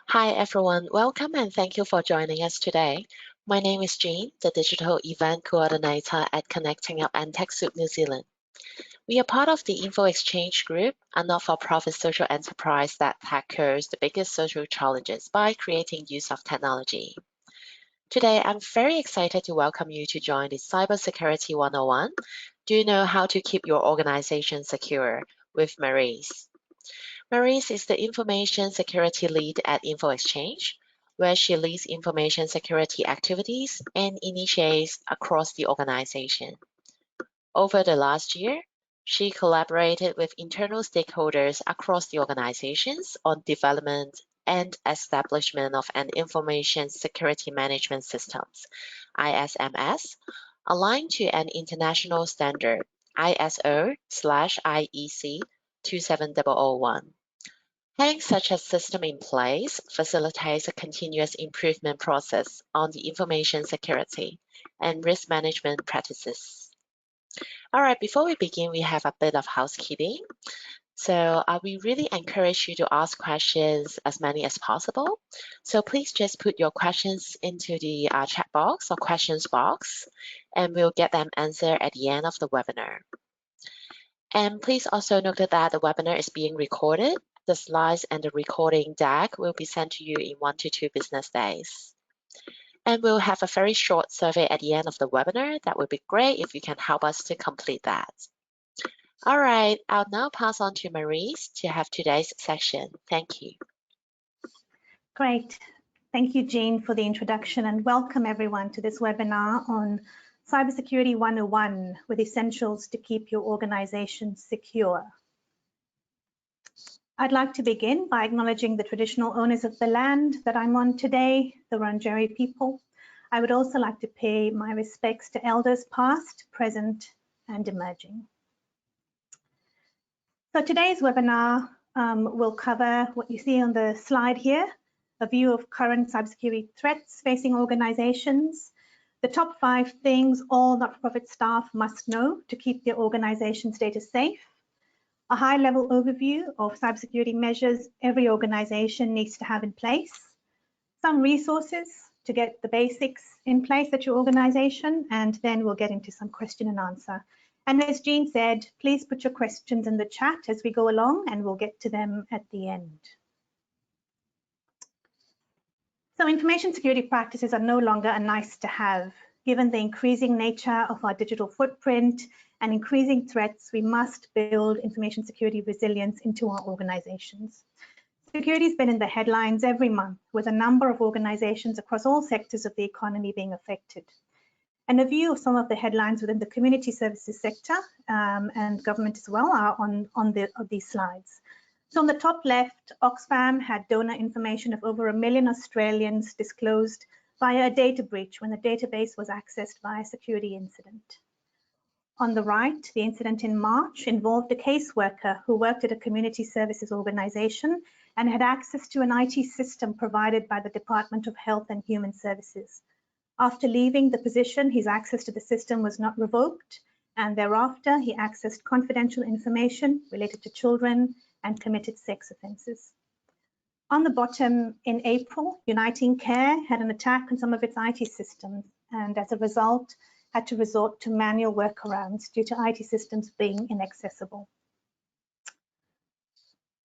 Hi everyone, welcome and thank you for joining us today. My name is Jean, the Digital Event Coordinator at Connecting Up and TechSoup New Zealand. We are part of the Info Exchange Group, a not-for-profit social enterprise that tackles the biggest social challenges by creating use of technology. Today, I'm very excited to welcome you to join the Cybersecurity 101. Do you know how to keep your organization secure with Maurice? Maurice is the Information Security Lead at Info Exchange, where she leads information security activities and initiates across the organization. Over the last year, she collaborated with internal stakeholders across the organizations on development and establishment of an Information Security Management Systems, ISMS, aligned to an international standard, ISO/IEC 27001. Having such a system in place facilitates a continuous improvement process on the information security and risk management practices. All right, before we begin, we have a bit of housekeeping. So we really encourage you to ask questions as many as possible. So please just put your questions into the chat box or questions box, and we'll get them answered at the end of the webinar. And please also note that the webinar is being recorded. The slides and the recording deck will be sent to you in 1 to 2 business days. And we'll have a very short survey at the end of the webinar. That would be great if you can help us to complete that. All right, I'll now pass on to Maurice to have today's session. Thank you. Great. Thank you, Jean, for the introduction, and welcome everyone to this webinar on Cybersecurity 101 with essentials to keep your organization secure. I'd like to begin by acknowledging the traditional owners of the land that I'm on today, the Wurundjeri people. I would also like to pay my respects to elders past, present, and emerging. So today's webinar will cover what you see on the slide here, a view of current cybersecurity threats facing organizations, the top 5 things all not-for-profit staff must know to keep their organization's data safe, a high-level overview of cybersecurity measures every organization needs to have in place, some resources to get the basics in place at your organization, and then we'll get into some question and answer. And as Jean said, please put your questions in the chat as we go along, and we'll get to them at the end. So information security practices are no longer a nice to have. Given the increasing nature of our digital footprint and increasing threats, we must build information security resilience into our organizations. Security has been in the headlines every month, with a number of organizations across all sectors of the economy being affected. And a view of some of the headlines within the community services sector and government as well are on these slides. So on the top left, Oxfam had donor information of over 1 million Australians disclosed via a data breach when the database was accessed via a security incident. On the right, the incident in March involved a caseworker who worked at a community services organization and had access to an IT system provided by the Department of Health and Human Services. After leaving the position, his access to the system was not revoked, and thereafter he accessed confidential information related to children and committed sex offences. On the bottom, in April, Uniting Care had an attack on some of its IT systems, and as a result, had to resort to manual workarounds due to IT systems being inaccessible.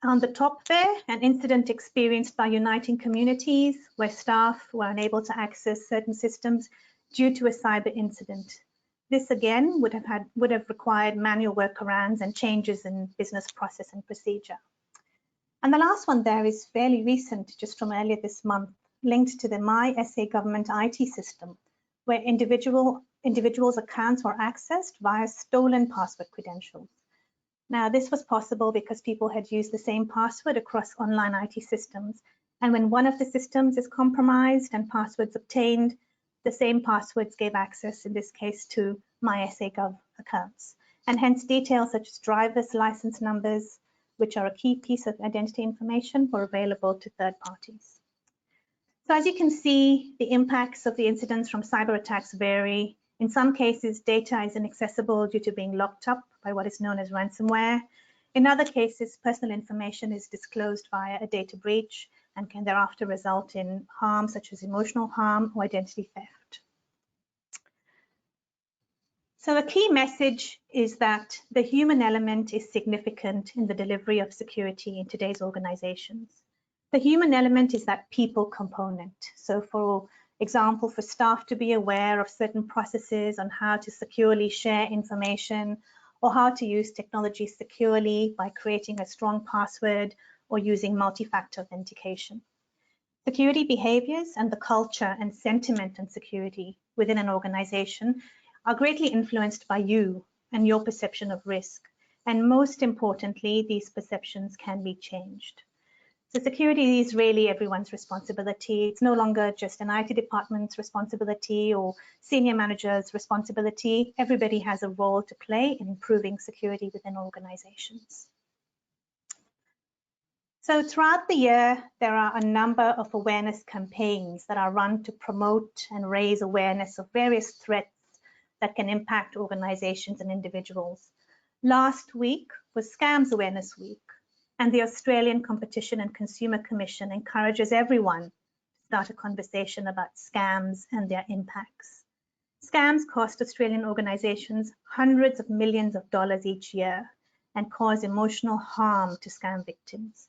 On the top there, an incident experienced by Uniting Communities where staff were unable to access certain systems due to a cyber incident. This again would have required manual workarounds and changes in business process and procedure. And the last one there is fairly recent, just from earlier this month, linked to the My SA government IT system, where individuals' accounts were accessed via stolen password credentials. Now, this was possible because people had used the same password across online IT systems. And when one of the systems is compromised and passwords obtained, the same passwords gave access, in this case, to My SA Gov accounts. And hence details such as driver's license numbers, which are a key piece of identity information, were available to third parties. So as you can see, the impacts of the incidents from cyber attacks vary. In some cases, data is inaccessible due to being locked up by what is known as ransomware. In other cases, personal information is disclosed via a data breach, and can thereafter result in harm such as emotional harm or identity theft. So a key message is that the human element is significant in the delivery of security in today's organizations. The human element is that people component. So for example, for staff to be aware of certain processes on how to securely share information or how to use technology securely by creating a strong password or using multi-factor authentication. Security behaviors and the culture and sentiment on security within an organization are greatly influenced by you and your perception of risk. And most importantly, these perceptions can be changed. So security is really everyone's responsibility. It's no longer just an IT department's responsibility or senior manager's responsibility. Everybody has a role to play in improving security within organizations. So throughout the year, there are a number of awareness campaigns that are run to promote and raise awareness of various threats that can impact organizations and individuals. Last week was Scams Awareness Week, and the Australian Competition and Consumer Commission encourages everyone to start a conversation about scams and their impacts. Scams cost Australian organizations hundreds of millions of dollars each year and cause emotional harm to scam victims.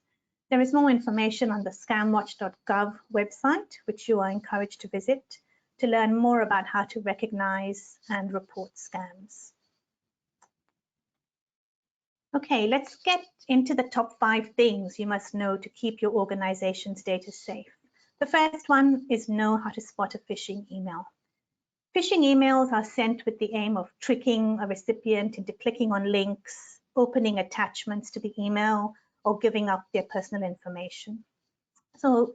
There is more information on the scamwatch.gov website, which you are encouraged to visit to learn more about how to recognize and report scams. Okay, let's get into the top 5 things you must know to keep your organization's data safe. The first one is know how to spot a phishing email. Phishing emails are sent with the aim of tricking a recipient into clicking on links, opening attachments to the email, or giving up their personal information. So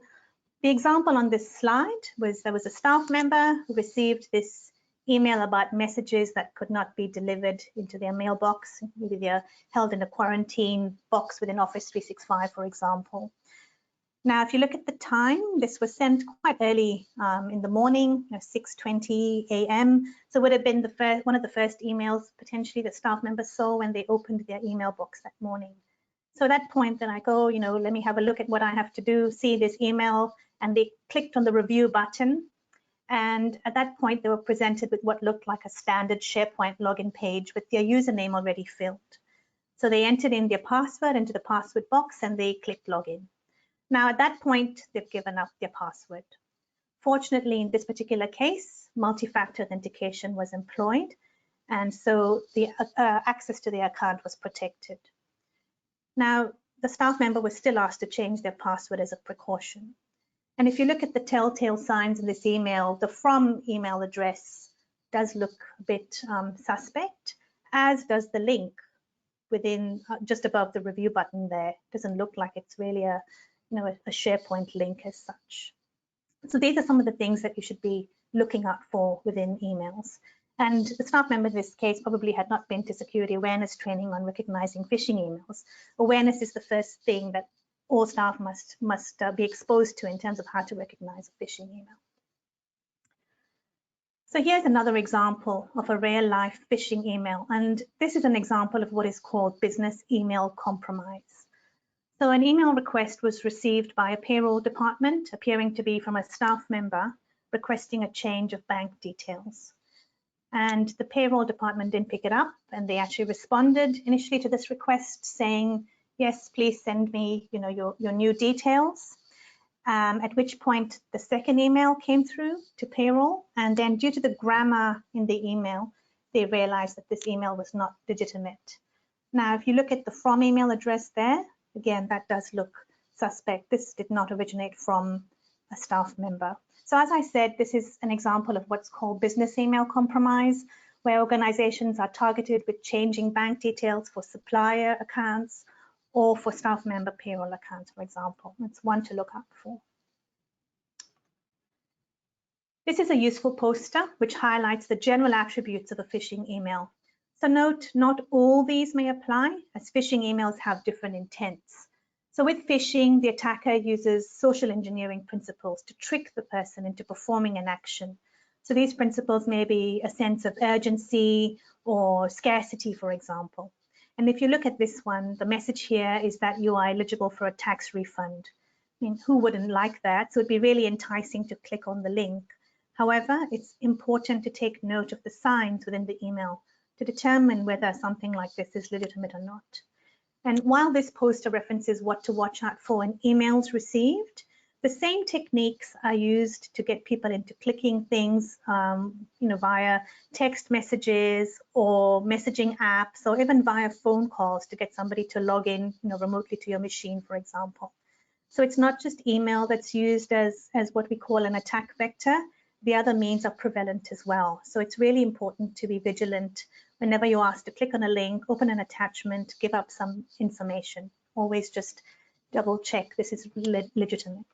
the example on this slide was there was a staff member who received this email about messages that could not be delivered into their mailbox. Maybe they're held in a quarantine box within Office 365, for example. Now, if you look at the time, this was sent quite early in the morning, 6:20 a.m. So it would have been one of the first emails potentially that staff members saw when they opened their email box that morning. So at that point, then I go, let me have a look at what I have to do, see this email, and they clicked on the review button. And at that point, they were presented with what looked like a standard SharePoint login page with their username already filled. So they entered in their password into the password box and they clicked login. Now, at that point, they've given up their password. Fortunately, in this particular case, multi-factor authentication was employed, and so the access to the account was protected. Now, the staff member was still asked to change their password as a precaution. And if you look at the telltale signs in this email, the from email address does look a bit suspect, as does the link within just above the review button there. It doesn't look like it's really a SharePoint link as such. So these are some of the things that you should be looking out for within emails. And the staff member in this case probably had not been to security awareness training on recognizing phishing emails. Awareness is the first thing that all staff must be exposed to in terms of how to recognize a phishing email. So here's another example of a real life phishing email. And this is an example of what is called business email compromise. So an email request was received by a payroll department appearing to be from a staff member requesting a change of bank details. And the payroll department didn't pick it up, and they actually responded initially to this request saying, yes, please send me your new details. At which point the second email came through to payroll, and then due to the grammar in the email, they realized that this email was not legitimate. Now, if you look at the from email address there, again, that does look suspect. This did not originate from a staff member. So as I said, this is an example of what's called business email compromise, where organizations are targeted with changing bank details for supplier accounts or for staff member payroll accounts, for example. It's one to look out for. This is a useful poster which highlights the general attributes of a phishing email. So note, not all these may apply, as phishing emails have different intents. So with phishing, the attacker uses social engineering principles to trick the person into performing an action. So these principles may be a sense of urgency or scarcity, for example. And if you look at this one, the message here is that you are eligible for a tax refund. mean, who wouldn't like that? So it'd be really enticing to click on the link. However, it's important to take note of the signs within the email to determine whether something like this is legitimate or not. And while this poster references what to watch out for in emails received, the same techniques are used to get people into clicking things, via text messages or messaging apps, or even via phone calls to get somebody to log in, remotely to your machine, for example. So it's not just email that's used as what we call an attack vector. The other means are prevalent as well. So it's really important to be vigilant whenever you're asked to click on a link, open an attachment, give up some information. Always just double check this is legitimate.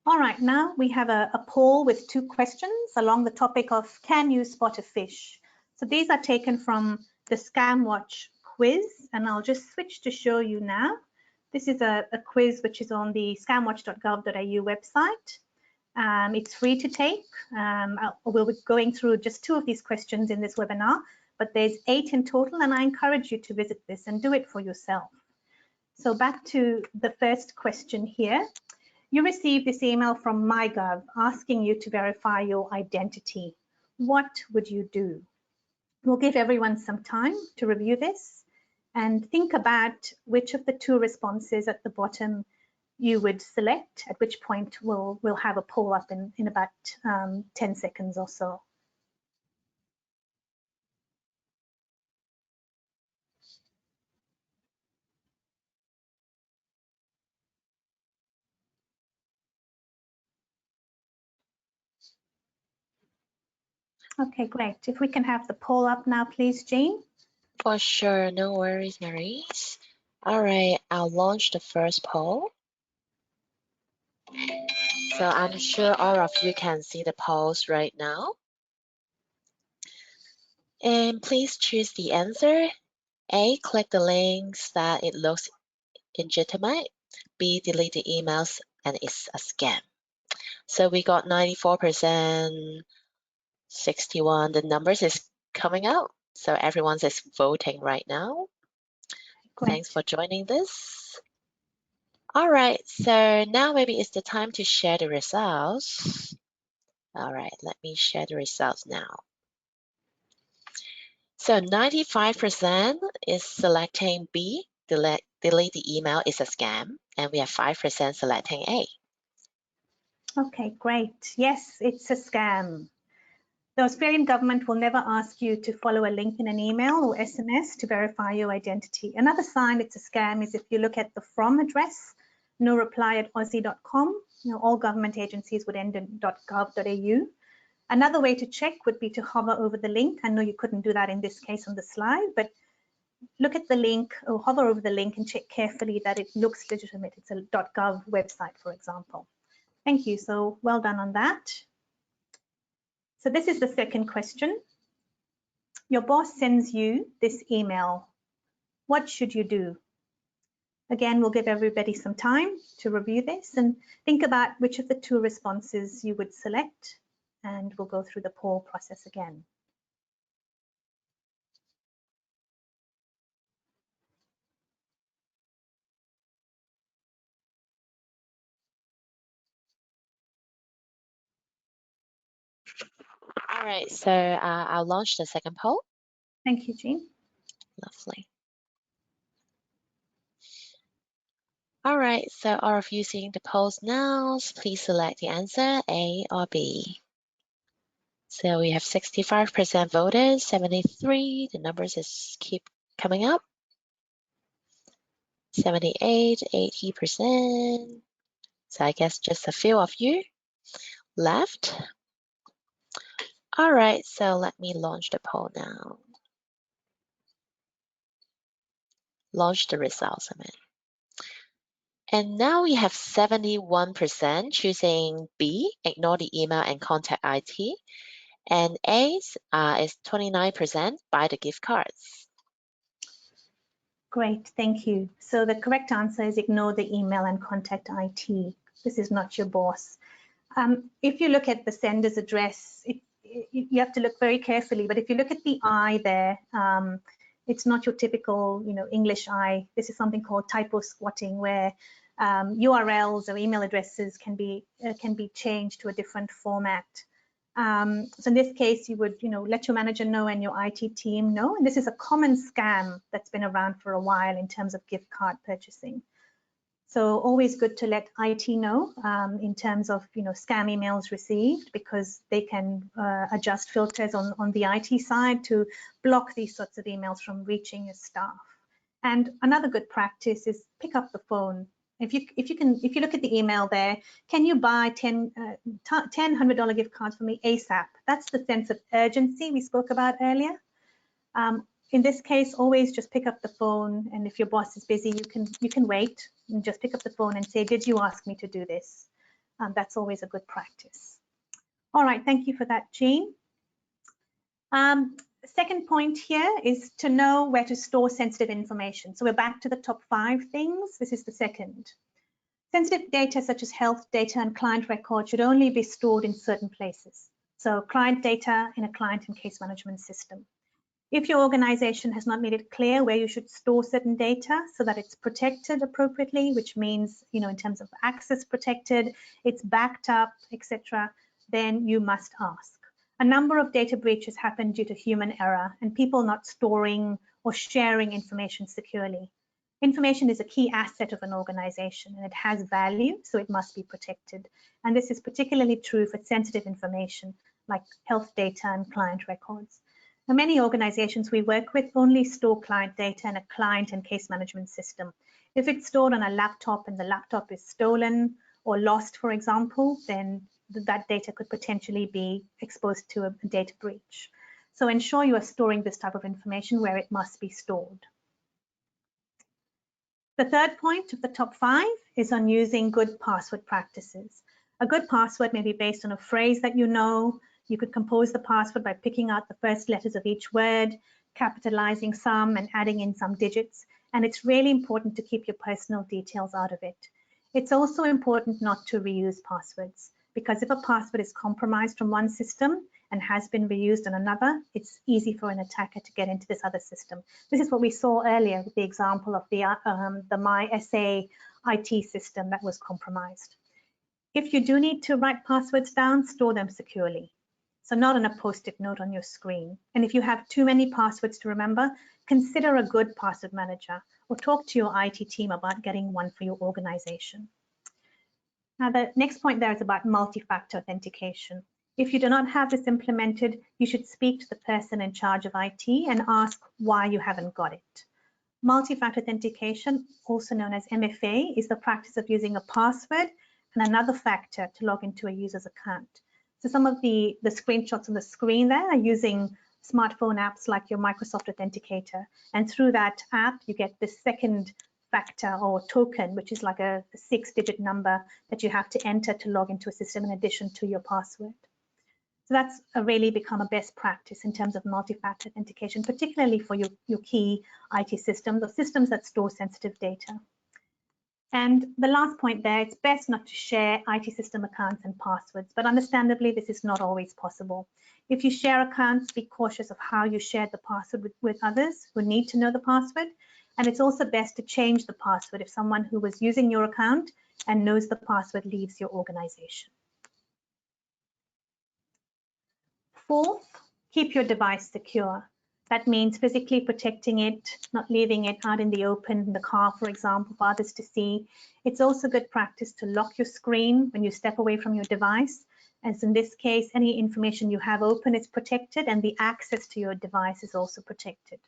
All right, now we have a poll with 2 questions along the topic of, can you spot a phish? So these are taken from the Scam Watch quiz, and I'll just switch to show you now. This is a quiz which is on the scamwatch.gov.au website. It's free to take. We'll be going through just 2 of these questions in this webinar, but there's 8 in total, and I encourage you to visit this and do it for yourself. So back to the first question here. You received this email from MyGov asking you to verify your identity. What would you do? We'll give everyone some time to review this and think about which of the 2 responses at the bottom you would select, at which point we'll have a poll up in about 10 seconds or so. Okay, great. If we can have the poll up now, please, Jean. For sure, no worries, Maurice. All right, I'll launch the first poll. So I'm sure all of you can see the polls right now. And please choose the answer. A, click the links that it looks illegitimate. B, delete the emails and it's a scam. So we got 94%, 61. The numbers is coming out. So everyone's is voting right now. Great. Thanks for joining this. All right, so now maybe it's the time to share the results. All right, let me share the results now. So 95% is selecting B, delete the email is a scam, and we have 5% selecting A. Okay, great. Yes, it's a scam. The Australian government will never ask you to follow a link in an email or SMS to verify your identity. Another sign it's a scam is if you look at the from address, no reply at aussie.com. All government agencies would end in .gov.au. Another way to check would be to hover over the link. I know you couldn't do that in this case on the slide, but look at the link or hover over the link and check carefully that it looks legitimate. It's a .gov website, for example. Thank you. So well done on that. So this is the second question. Your boss sends you this email. What should you do? Again, we'll give everybody some time to review this and think about which of the 2 responses you would select, and we'll go through the poll process again. All right, so I'll launch the second poll. Thank you, Jean. Lovely. All right, so all of you seeing the polls now, please select the answer, A or B. So we have 65% voted, 73, the numbers is keep coming up. 78, 80%. So I guess just a few of you left. All right, so let me launch the poll now. Launch the results, I mean. And now we have 71% choosing B, ignore the email and contact IT. And A is 29%, buy the gift cards. Great, thank you. So the correct answer is ignore the email and contact IT. This is not your boss. If you look at the sender's address, you have to look very carefully, but if you look at the I there, It's not your typical, English eye. This is something called typo squatting, where URLs or email addresses can be changed to a different format. So in this case, you would, let your manager know and your IT team know. And this is a common scam that's been around for a while in terms of gift card purchasing. So always good to let IT know in terms of, scam emails received, because they can adjust filters on the IT side to block these sorts of emails from reaching your staff. And another good practice is pick up the phone. If you look at the email there, can you buy 10 $100 gift cards for me ASAP? That's the sense of urgency we spoke about earlier. In this case, always just pick up the phone, and if your boss is busy, you can wait and just pick up the phone and say, did you ask me to do this? That's always a good practice. All right, thank you for that, Jean. Second point here is to know where to store sensitive information. So we're back to the top 5 things. This is the second. Sensitive data such as health data and client records should only be stored in certain places. So client data in a client and case management system. If your organization has not made it clear where you should store certain data so that it's protected appropriately, which means, in terms of access protected, it's backed up, etc., then you must ask. A number of data breaches happen due to human error and people not storing or sharing information securely. Information is a key asset of an organization, and it has value, so it must be protected. And this is particularly true for sensitive information like health data and client records. Now, many organizations we work with only store client data in a client and case management system. If it's stored on a laptop and the laptop is stolen or lost, for example, then that data could potentially be exposed to a data breach. So ensure you are storing this type of information where it must be stored. The third point of the top 5 is on using good password practices. A good password may be based on a phrase that you know. You could compose the password by picking out the first letters of each word, capitalizing some and adding in some digits. And it's really important to keep your personal details out of it. It's also important not to reuse passwords, because if a password is compromised from one system and has been reused on another, it's easy for an attacker to get into this other system. This is what we saw earlier with the example of the MySA IT system that was compromised. If you do need to write passwords down, store them securely. So not on a post-it note on your screen. And if you have too many passwords to remember, consider a good password manager or talk to your IT team about getting one for your organization. Now, the next point there is about multi-factor authentication. If you do not have this implemented, you should speak to the person in charge of IT and ask why you haven't got it. Multi-factor authentication, also known as MFA, is the practice of using a password and another factor to log into a user's account. So some of the screenshots on the screen there are using smartphone apps like your Microsoft Authenticator. And through that app, you get the second factor or token, which is like a 6-digit number that you have to enter to log into a system in addition to your password. So that's really become a best practice in terms of multi-factor authentication, particularly for your key IT systems or systems that store sensitive data. And the last point there, it's best not to share IT system accounts and passwords, but understandably, this is not always possible. If you share accounts, be cautious of how you share the password with others who need to know the password. And it's also best to change the password if someone who was using your account and knows the password leaves your organization. Fourth, keep your device secure. That means physically protecting it, not leaving it out in the open, in the car, for example, for others to see. It's also good practice to lock your screen when you step away from your device. As in this case, any information you have open is protected and the access to your device is also protected.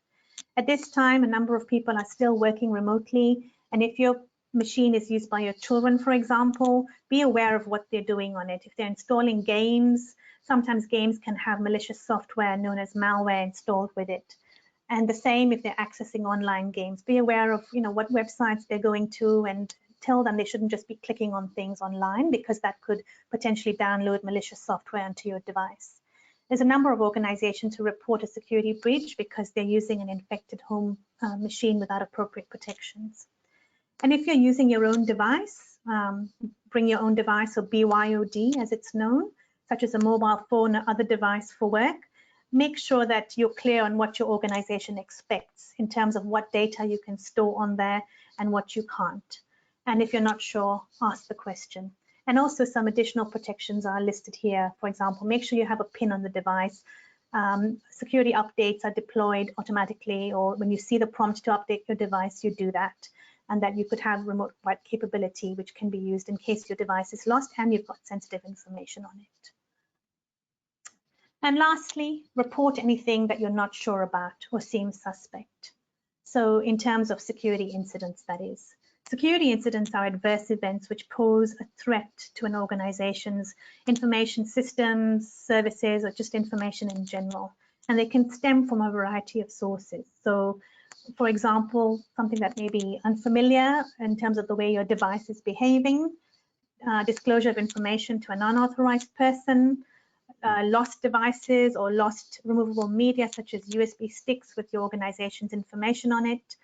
At this time, a number of people are still working remotely, and if your machine is used by your children, for example, be aware of what they're doing on it. If they're installing games, sometimes games can have malicious software known as malware installed with it. And the same if they're accessing online games. Be aware of what websites they're going to and tell them they shouldn't just be clicking on things online, because that could potentially download malicious software onto your device. There's a number of organizations who report a security breach because they're using an infected home machine without appropriate protections. And if you're using your own device, bring your own device, or BYOD as it's known, such as a mobile phone or other device for work, make sure that you're clear on what your organization expects in terms of what data you can store on there and what you can't. And if you're not sure, ask the question. And also some additional protections are listed here. For example, make sure you have a PIN on the device. Security updates are deployed automatically, or when you see the prompt to update your device, you do that. And that you could have remote wipe capability, which can be used in case your device is lost and you've got sensitive information on it. And lastly, report anything that you're not sure about or seems suspect. So in terms of security incidents, that is. Security incidents are adverse events which pose a threat to an organization's information systems, services, or just information in general. And they can stem from a variety of sources. So for example, something that may be unfamiliar in terms of the way your device is behaving, disclosure of information to an unauthorized person, lost devices or lost removable media such as USB sticks with your organization's information on it,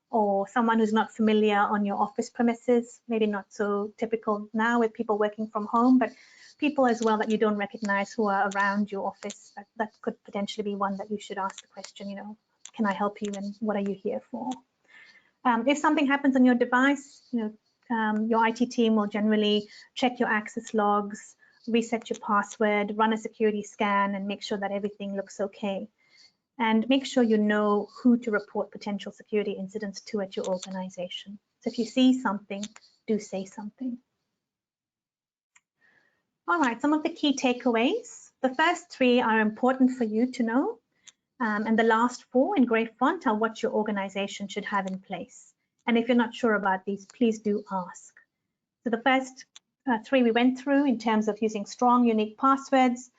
or someone who's not familiar on your office premises, maybe not so typical now with people working from home, but people as well that you don't recognize who are around your office. That could potentially be one that you should ask the question, you know, can I help you and what are you here for? If something happens on your device, you know, your IT team will generally check your access logs, reset your password, run a security scan, and make sure that everything looks okay. And make sure you know who to report potential security incidents to at your organization. So if you see something, do say something. All right, some of the key takeaways. The first three are important for you to know. And the last four in gray font are what your organization should have in place. And if you're not sure about these, please do ask. So the first three we went through in terms of using strong, unique passwords,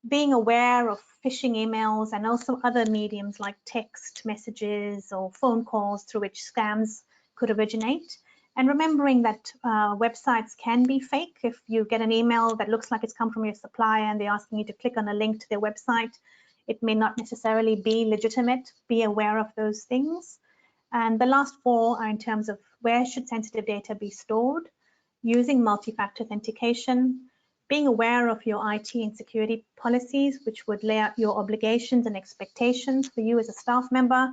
being aware of phishing emails and also other mediums like text messages or phone calls through which scams could originate. And remembering that websites can be fake. If you get an email that looks like it's come from your supplier and they're asking you to click on a link to their website, it may not necessarily be legitimate. Be aware of those things. And the last four are in terms of where should sensitive data be stored, using multi-factor authentication, being aware of your IT and security policies, which would lay out your obligations and expectations for you as a staff member,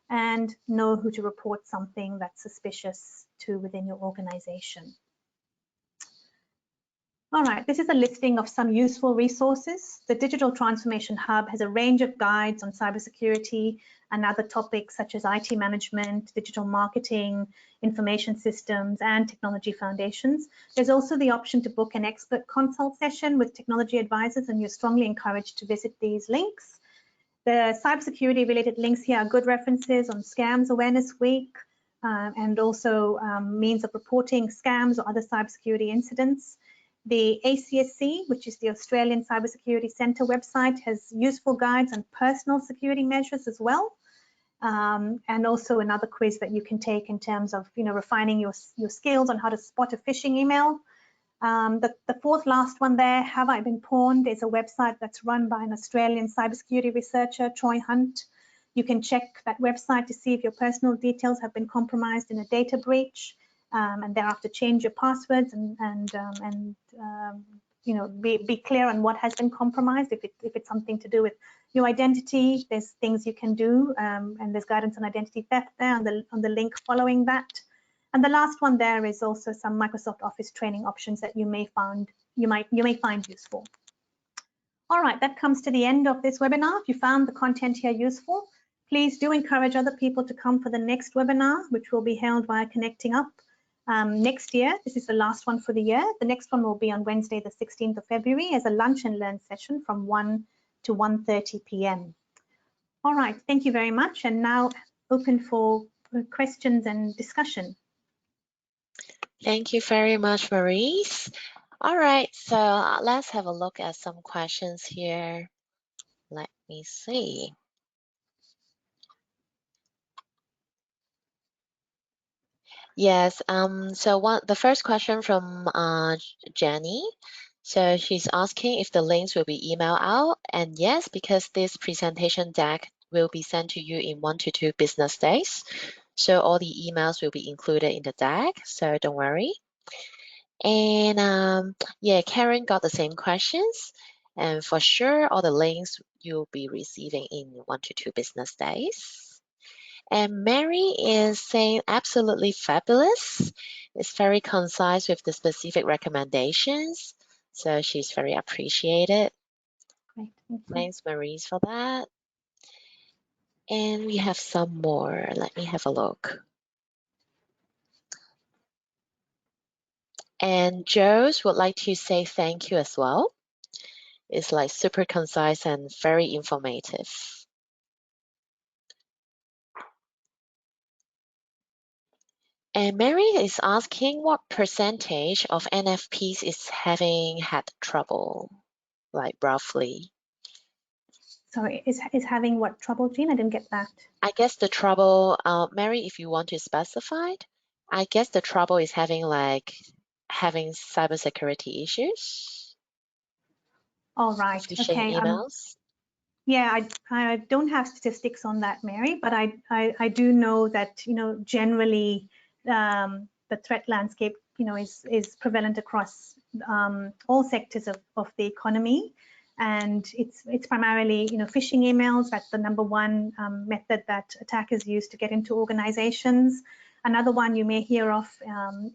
and know who to report something that's suspicious to within your organization. All right, this is a listing of some useful resources. The Digital Transformation Hub has a range of guides on cybersecurity and other topics such as IT management, digital marketing, information systems, and technology foundations. There's also the option to book an expert consult session with technology advisors, and you're strongly encouraged to visit these links. The cybersecurity related links here are good references on Scams Awareness Week, and also means of reporting scams or other cybersecurity incidents. The ACSC, which is the Australian Cybersecurity Centre website, has useful guides on personal security measures as well, and also another quiz that you can take in terms of, you know, refining your skills on how to spot a phishing email. The fourth last one there, Have I Been Pawned, is a website that's run by an Australian cybersecurity researcher, Troy Hunt. You can check that website to see if your personal details have been compromised in a data breach. And thereafter change your passwords and you know, be clear on what has been compromised. If it's something to do with your identity, there's things you can do, and there's guidance on identity theft there on the link following that. And the last one there is also some Microsoft Office training options that you may find useful. All right, that comes to the end of this webinar. If you found the content here useful, please do encourage other people to come for the next webinar, which will be held via Connecting Up. Next year. This is the last one for the year. The next one will be on Wednesday, the 16th of February as a lunch and learn session from 1 to 1:30 p.m. All right, thank you very much. And now open for questions and discussion. Thank you very much, Maurice. All right, so let's have a look at some questions here. Let me see. Yes, so the first question from Jenny. So she's asking if the links will be emailed out, and yes, because this presentation deck will be sent to you in 1 to 2 business days. So all the emails will be included in the deck, so don't worry. And yeah, Karen got the same questions. And for sure, all the links you'll be receiving in 1 to 2 business days. And Mary is saying absolutely fabulous. It's very concise with the specific recommendations. So she's very appreciated. Great, thank you. Thanks, Maurice, for that. And we have some more. Let me have a look. And Joe's would like to say thank you as well. It's like super concise and very informative. And Mary is asking what percentage of NFPs is having had trouble, like roughly. Sorry, is having what trouble, Jean? I didn't get that. I guess the trouble, Mary, if you want to specify it, I guess the trouble is having cybersecurity issues, All right, phishing okay. emails. Yeah, I don't have statistics on that, Mary, but I do know that, generally the threat landscape, is prevalent across all sectors of the economy. And it's primarily, phishing emails. That's the number one method that attackers use to get into organizations. Another one you may hear of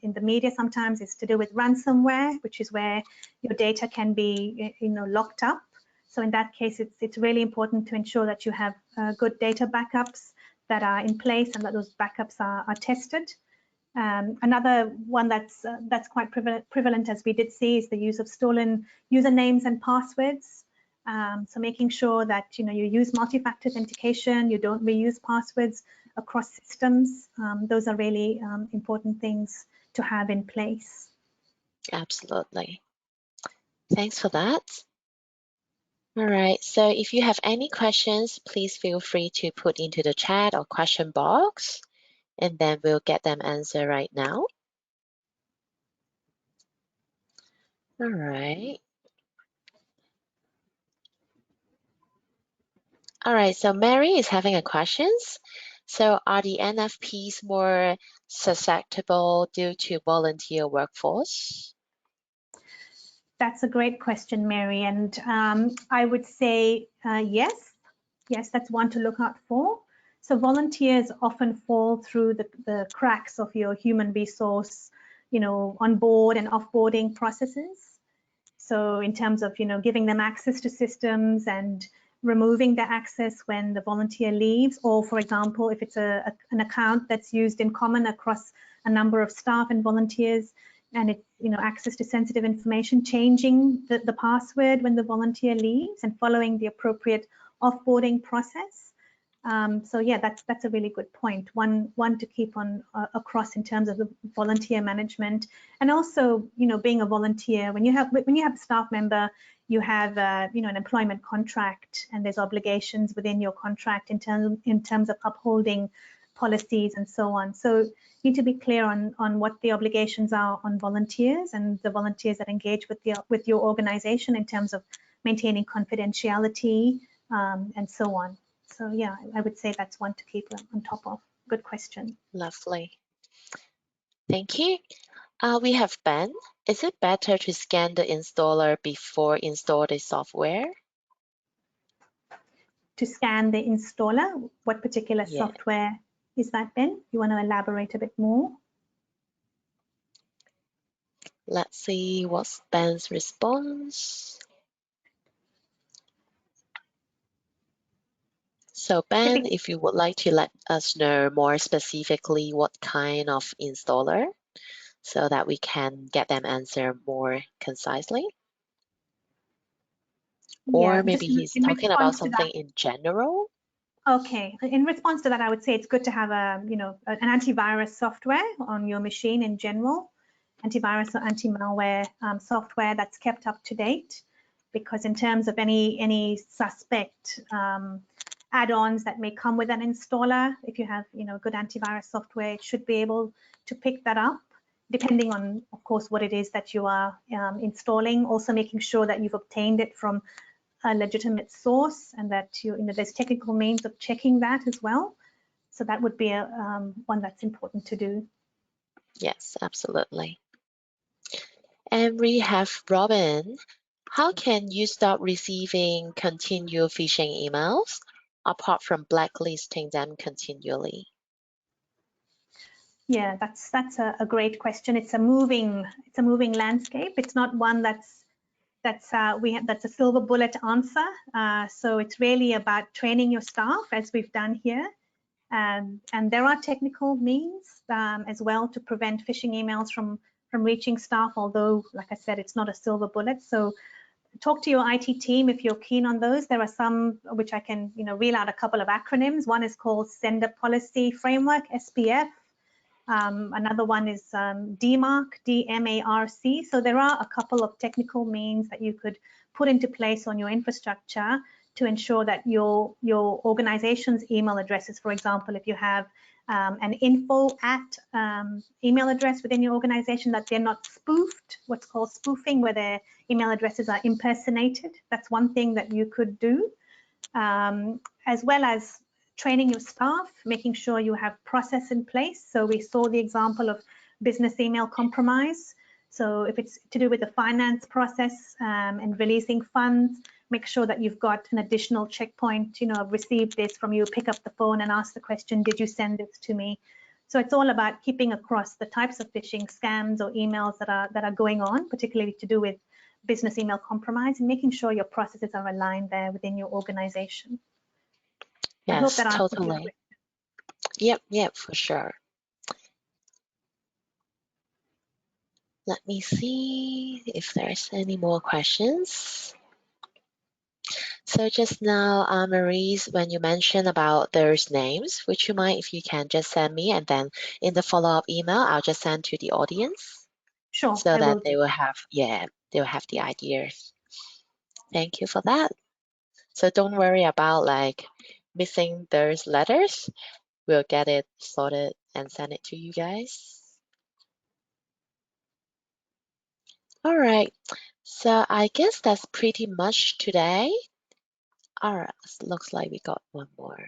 in the media sometimes is to do with ransomware, which is where your data can be, locked up. So in that case, it's really important to ensure that you have good data backups that are in place and that those backups are tested. Another one that's quite prevalent, as we did see, is the use of stolen usernames and passwords. So making sure that you use multi-factor authentication, you don't reuse passwords across systems. Those are really important things to have in place. Absolutely. Thanks for that. All right, so if you have any questions, please feel free to put into the chat or question box, and then we'll get them answered right now. All right. All right, so Mary is having a questions. So are the NFPs more susceptible due to volunteer workforce? That's a great question, Mary. And I would say yes. Yes, that's one to look out for. So volunteers often fall through the cracks of your human resource, onboard and offboarding processes. So in terms of, giving them access to systems and removing the access when the volunteer leaves, or for example, if it's an account that's used in common across a number of staff and volunteers, and it's access to sensitive information, changing the password when the volunteer leaves and following the appropriate offboarding process. So yeah, that's a really good point. One to keep on across in terms of the volunteer management, and also being a volunteer, when you have a staff member, you have an employment contract, and there's obligations within your contract in terms of upholding policies and so on. So you need to be clear on what the obligations are on volunteers and the volunteers that engage with your organization in terms of maintaining confidentiality and so on. So yeah, I would say that's one to keep on top of. Good question. Lovely. Thank you. We have Ben. Is it better to scan the installer before install the software? To scan the installer, what particular Yeah. software is that, Ben? You want to elaborate a bit more? Let's see what's Ben's response. So Ben, if you would like to let us know more specifically what kind of installer so that we can get them answer more concisely. Yeah, Or maybe just he's in talking about response to that. something in general. Okay, in response to that, I would say it's good to have an antivirus software on your machine in general, antivirus or anti-malware software that's kept up to date, because in terms of any suspect add-ons that may come with an installer, if you have good antivirus software, it should be able to pick that up, depending on, of course, what it is that you are installing. Also making sure that you've obtained it from a legitimate source, and that there's technical means of checking that as well. So that would be one that's important to do. Yes, absolutely. And we have Robin. How can you stop receiving continual phishing emails apart from blacklisting them continually? Yeah, that's a great question. It's a moving landscape. It's not one that's a silver bullet answer. So it's really about training your staff, as we've done here. And there are technical means as well to prevent phishing emails from reaching staff, although, like I said, it's not a silver bullet. So talk to your IT team if you're keen on those. There are some which I can reel out a couple of acronyms. One is called Sender Policy Framework, SPF. Another one is DMARC, DMARC. So there are a couple of technical means that you could put into place on your infrastructure to ensure that your organization's email addresses, for example, if you have an info at email address within your organization, that they're not spoofed, what's called spoofing, where their email addresses are impersonated. That's one thing that you could do, as well as training your staff, making sure you have process in place. So we saw the example of business email compromise. So if it's to do with the finance process and releasing funds, make sure that you've got an additional checkpoint. I've received this from you, pick up the phone and ask the question, did you send this to me? So it's all about keeping across the types of phishing scams or emails that are going on, particularly to do with business email compromise, and making sure your processes are aligned there within your organization. I hope Yes, that answers your totally. question. Yep, for sure. Let me see if there's any more questions. So just now, Maurice, when you mentioned about those names, would you mind if you can just send me, and then in the follow-up email, I'll just send to the audience Sure, so I that will they do. will have, they will have the ideas. Thank you for that. So don't worry about like missing those letters. We'll get it sorted and send it to you guys. All right. So I guess that's pretty much today. All right. Looks like we got one more.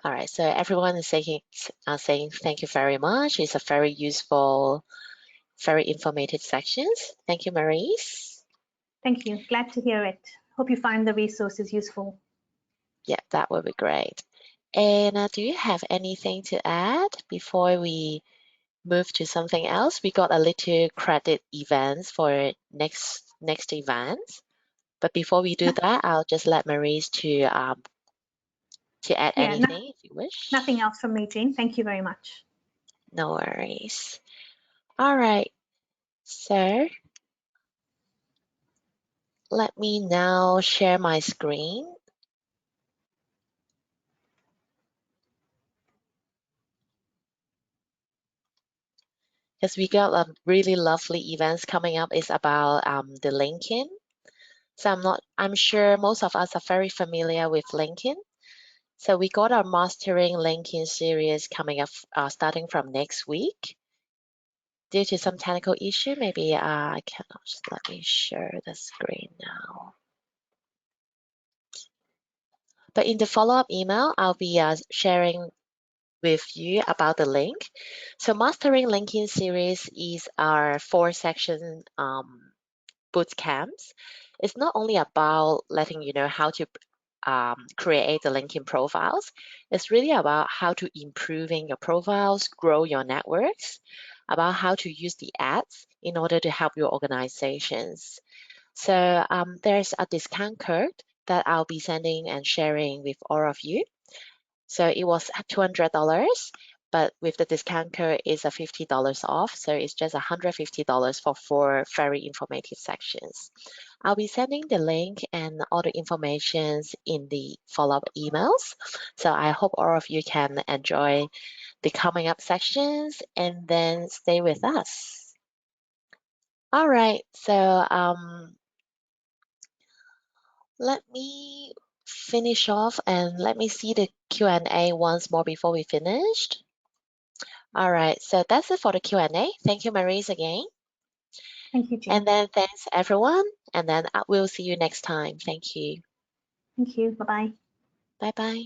All right. So everyone is saying thank you very much. It's a very useful, very informative sections. Thank you, Maurice. Thank you. Glad to hear it. Hope you find the resources useful. Yeah, that would be great. And do you have anything to add before we move to something else? We got a little credit events for next event. But before we do No, that, I'll just let Maurice to add yeah, anything if you nothing wish. else from me, Jean. Thank you very much. No worries. All right. So let me now share my screen because we got a really lovely events coming up. It's about the LinkedIn. So I'm sure most of us are very familiar with LinkedIn. So we got our Mastering LinkedIn series coming up starting from next week. Due to some technical issue, maybe I cannot. Just let me share the screen now. But in the follow-up email, I'll be sharing with you about the link. So Mastering LinkedIn series is our 4-section boot camps. It's not only about letting you know how to create the LinkedIn profiles. It's really about how to improving your profiles, grow your networks, about how to use the ads in order to help your organizations. So there's a discount code that I'll be sending and sharing with all of you. So it was $200, but with the discount code is a $50 off. So it's just $150 for 4 very informative sections. I'll be sending the link and all the informations in the follow-up emails. So I hope all of you can enjoy the coming up sections and then stay with us. All right, so let me finish off and let me see the Q&A once more before we finished. All right, so that's it for the Q&A. Thank you, Maurice, again. Thank you, And Jean. then thanks, everyone. And then we'll see you next time. Thank you. Thank you. Bye-bye. Bye-bye.